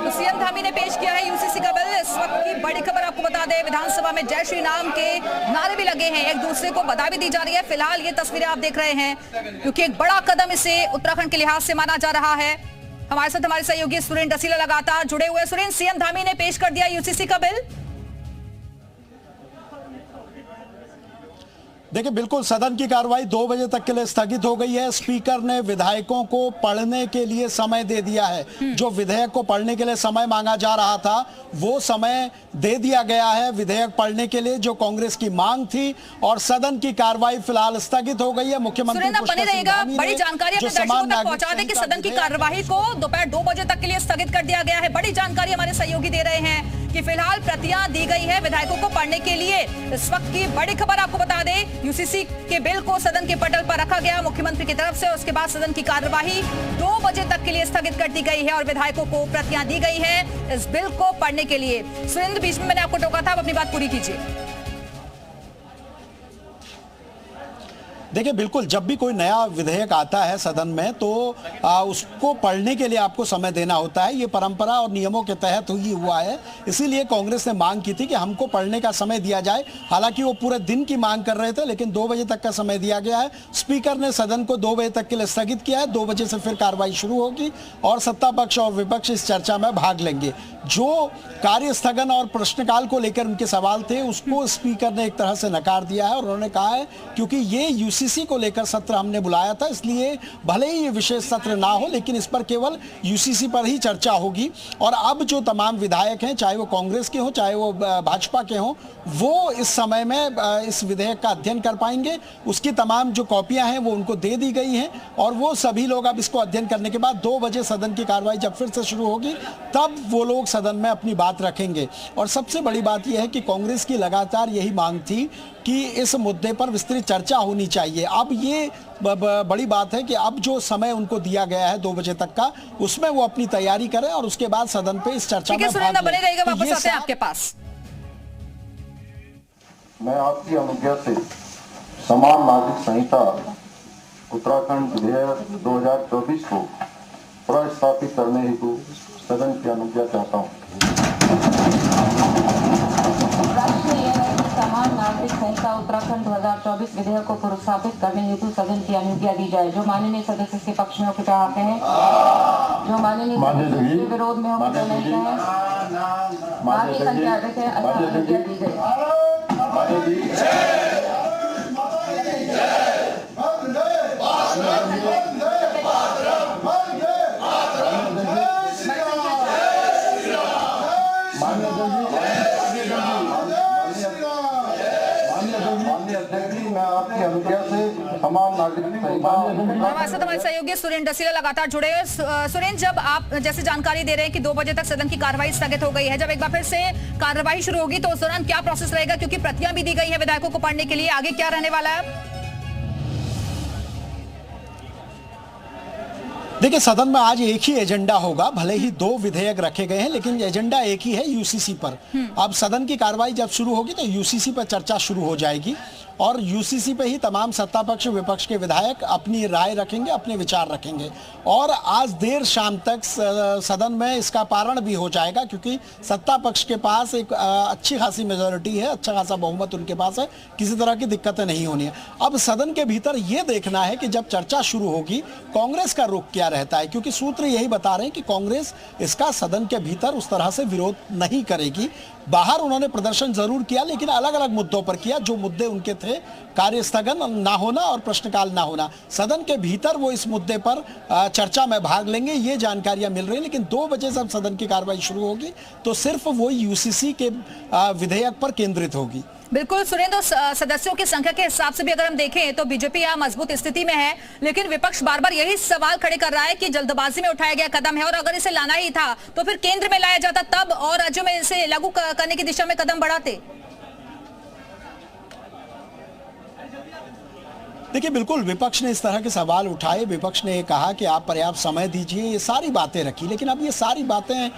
तो सीएम धामी ने पेश किया है यूसीसी का बिल। इस वक्त की बड़ी खबर आपको बता दें, विधानसभा में जय श्री राम के नारे भी लगे हैं, एक दूसरे को बधाई भी दी जा रही है। फिलहाल ये तस्वीरें आप देख रहे हैं, क्योंकि एक बड़ा कदम इसे उत्तराखंड के लिहाज से माना जा रहा है। हमारे साथ हमारे सहयोगी सुरेंद्र डसीला लगातार जुड़े हुए। सुरेंद्र, सीएम धामी ने पेश कर दिया यूसीसी का बिल। देखिए, बिल्कुल सदन की कार्रवाई 2 बजे तक के लिए स्थगित हो गई है। स्पीकर ने विधायकों को पढ़ने के लिए समय दे दिया है। जो विधेयक को पढ़ने के लिए समय मांगा जा रहा था वो समय दे दिया गया है विधेयक पढ़ने के लिए, जो कांग्रेस की मांग थी। और सदन की कार्रवाई फिलहाल स्थगित हो गई है। मुख्यमंत्री बने रहेगा, बड़ी जानकारी अपने दर्शकों तक पहुंचा दें कि सदन की कार्यवाही को दोपहर 2 बजे तक के लिए स्थगित कर दिया गया है। बड़ी जानकारी हमारे सहयोगी दे रहे हैं कि फिलहाल प्रतियां दी गई है विधायकों को पढ़ने के लिए। इस वक्त की बड़ी खबर आपको बता दें, यूसीसी के बिल को सदन के पटल पर रखा गया मुख्यमंत्री की तरफ से। उसके बाद सदन की कार्यवाही 2 बजे तक के लिए स्थगित कर दी गई है और विधायकों को प्रतियां दी गई है इस बिल को पढ़ने के लिए। सुरेंद्र, बीच में मैंने आपको टोका था, आप अपनी बात पूरी कीजिए। देखिए, बिल्कुल जब भी कोई नया विधेयक आता है सदन में तो उसको पढ़ने के लिए आपको समय देना होता है। ये परंपरा और नियमों के तहत ही हुआ है। इसीलिए कांग्रेस ने मांग की थी कि हमको पढ़ने का समय दिया जाए। हालांकि वो पूरे दिन की मांग कर रहे थे, लेकिन 2 बजे तक का समय दिया गया है। स्पीकर ने सदन को 2 बजे तक के लिए स्थगित किया है। 2 बजे से फिर कार्रवाई शुरू होगी और सत्ता पक्ष और विपक्ष इस चर्चा में भाग लेंगे। जो कार्य स्थगन और प्रश्नकाल को लेकर उनके सवाल थे उसको स्पीकर ने एक तरह से नकार दिया है और उन्होंने कहा है क्योंकि ये यूसीसी को लेकर सत्र हमने बुलाया था, इसलिए भले ही ये विशेष सत्र ना हो लेकिन इस पर केवल यूसीसी पर ही चर्चा होगी। और अब जो तमाम विधायक हैं, चाहे वो कांग्रेस के हों चाहे वो भाजपा के हों, वो इस समय में इस विधेयक का अध्ययन कर पाएंगे। उसकी तमाम जो कॉपियां हैं वो उनको दे दी गई हैं और वो सभी लोग अब इसको अध्ययन करने के बाद 2 बजे सदन की कार्रवाई जब फिर से शुरू होगी तब वो लोग सदन में अपनी बात रखेंगे। और सबसे बड़ी बात यह है कि कांग्रेस की लगातार यही मांग थी कि इस मुद्दे पर विस्तृत चर्चा होनी चाहिए। अब ये बड़ी बात है कि अब जो समय उनको दिया गया है 2 बजे तक का, उसमें वो अपनी तैयारी करें और उसके बाद सदन पे इस चर्चा में भाग बने रहेगा। वापस आते हैं आपके पास। मैं आपकी अनुज्ञा से समान नागरिक संहिता उत्तराखंड विधेयक 2024 को प्रस्तावित करने हेतु सदन की अनुज्ञा चाहता हूँ। समान नागरिक संहिता उत्तराखंड 2024 विधेयक को प्रस्तावित करने हेतु सदन की अनुज्ञा दी जाए। जो माननीय सदस्य के पक्ष में हो कृपया आते हैं, जो माननीय सदस्य के विरोध में हो कृपया नहीं है। बाकी संख्या अधिक है, अनुज्ञा दी गई। हमारे सहयोगी सुरेंद्र डसीला लगातार जुड़े हैं। सुरेंद्र, जब आप जैसे जानकारी दे रहे हैं कि 2 बजे तक सदन की कार्रवाई स्थगित हो गई है, जब एक बार फिर से कार्रवाई शुरू होगी तो उस दौरान क्या प्रोसेस रहेगा, क्योंकि प्रतियां भी दी गई है विधायकों को पढ़ने के लिए, आगे क्या रहने वाला है? देखिए, सदन में आज एक ही एजेंडा होगा। भले ही 2 विधेयक रखे गए हैं लेकिन एजेंडा एक ही है, यूसीसी पर। अब सदन की कार्रवाई जब शुरू होगी तो यूसीसी पर चर्चा शुरू हो जाएगी और यूसीसी पे ही तमाम सत्ता पक्ष विपक्ष के विधायक अपनी राय रखेंगे, अपने विचार रखेंगे। और आज देर शाम तक सदन में इसका पारण भी हो जाएगा, क्योंकि सत्ता पक्ष के पास एक अच्छी खासी मेजोरिटी है, अच्छा खासा बहुमत उनके पास है, किसी तरह की दिक्कतें नहीं होनी है। अब सदन के भीतर ये देखना है कि जब चर्चा शुरू होगी कांग्रेस का रुख क्या रहता है, क्योंकि सूत्र यही बता रहे हैं कि कांग्रेस इसका सदन के भीतर उस तरह से विरोध नहीं करेगी। बाहर उन्होंने प्रदर्शन जरूर किया लेकिन अलग अलग मुद्दों पर किया। जो मुद्दे उनके थे, कार्य स्थगन ना होना और प्रश्नकाल ना होना, सदन के भीतर वो इस मुद्दे पर चर्चा में भाग लेंगे, ये जानकारियां मिल रही हैं। लेकिन 2 बजे से सदन की कार्रवाई शुरू होगी तो सिर्फ वो यूसीसी के विधेयक पर केंद्रित होगी। बिल्कुल सुरेंद्र, सदस्यों की संख्या के हिसाब से भी अगर हम देखें तो बीजेपी यहाँ मजबूत स्थिति में है, लेकिन विपक्ष बार बार यही सवाल खड़े कर रहा है कि जल्दबाजी में उठाया गया कदम है और अगर इसे लाना ही था तो फिर केंद्र में लाया जाता तब और राज्यों में इसे लागू करने की दिशा में कदम बढ़ाते। देखिए बिल्कुल विपक्ष ने इस तरह के सवाल उठाए, विपक्ष ने कहा कि आप पर्याप्त समय दीजिए, ये सारी बातें रखी, लेकिन अब ये सारी बातें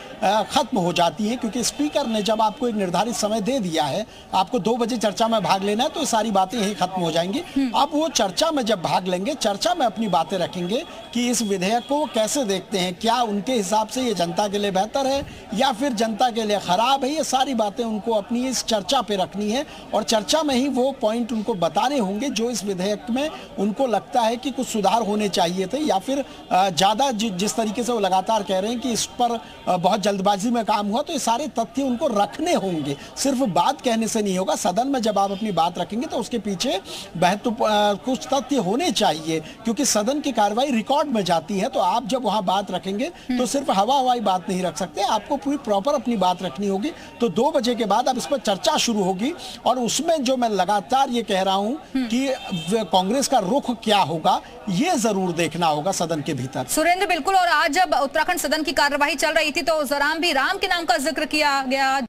खत्म हो जाती हैं क्योंकि स्पीकर ने जब आपको एक निर्धारित समय दे दिया है, आपको 2 बजे चर्चा में भाग लेना है, तो ये सारी बातें यही खत्म हो जाएंगी। अब वो चर्चा में जब भाग लेंगे, चर्चा में अपनी बातें रखेंगे कि इस विधेयक को कैसे देखते हैं, क्या उनके हिसाब से ये जनता के लिए बेहतर है या फिर जनता के लिए खराब है, ये सारी बातें उनको अपनी इस चर्चा पे रखनी है और चर्चा में ही वो पॉइंट उनको बताने होंगे जो इस विधेयक में उनको लगता है कि कुछ सुधार होने चाहिए थे या फिर ज्यादा जिस तरीके से वो लगातार कह रहे हैं कि इस पर बहुत जल्दबाजी में काम हुआ, तो ये सारे तथ्य उनको रखने होंगे। सिर्फ बात कहने से नहीं होगा, सदन में जब आप अपनी बात रखेंगे तो उसके पीछे कुछ तथ्य होने चाहिए क्योंकि सदन की कार्रवाई रिकॉर्ड में जाती है। तो आप जब वहां बात रखेंगे तो सिर्फ हवाई बात नहीं रख सकते, आपको पूरी प्रॉपर अपनी बात रखनी होगी। तो 2 बजे के बाद अब इस पर चर्चा शुरू होगी और उसमें जो मैं लगातार ये कह रहा हूं कि कांग्रेस का रुख क्या होगा, ये जरूर देखना होगा सदन के भीतर। सुरेंद्र बिल्कुल, और आज जब उत्तराखंड सदन की कार्यवाही चल रही थी तो जराम भी राम के नाम का जिक्र किया गया।